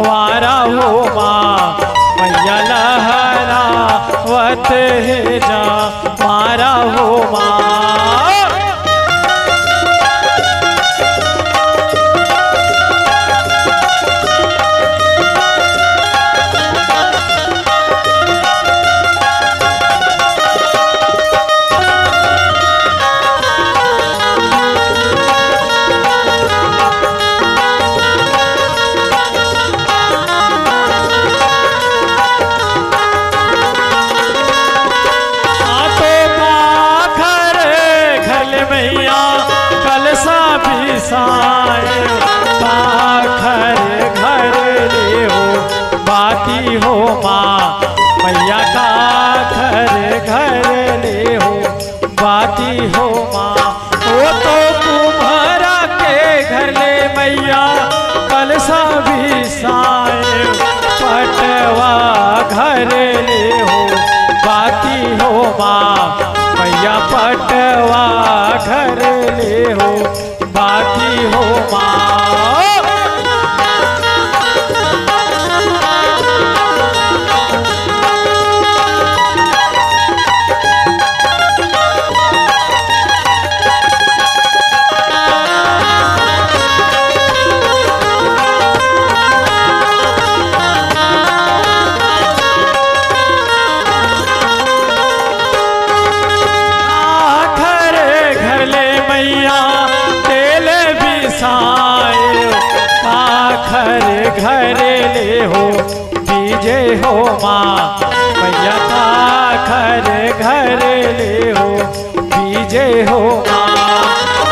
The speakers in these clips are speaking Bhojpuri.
वारा हो माँ मैया लहरावत है जा मारा हो माँ। घर घर ले हो बाती हो माँ मैया का घर घर ले हो बाती हो माँ। वो तो कुम्हारा के घर ले मैया कलसा भी साए पटवा घर ले हो बाती हो माँ मैया पटवा घर ले हो बाती हो माँ। घर घर ले हो बीजे हो माँ मैया का घर घर ले हो बीजे हो माँ।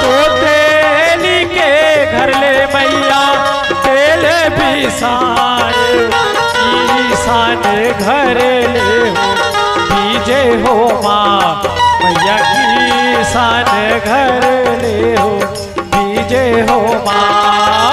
तो तेली के घर ले मैया तेल भी ईशान घर ले हो बीजे हो माँ मैया की ईशान घर ले हो बीजे हो माँ।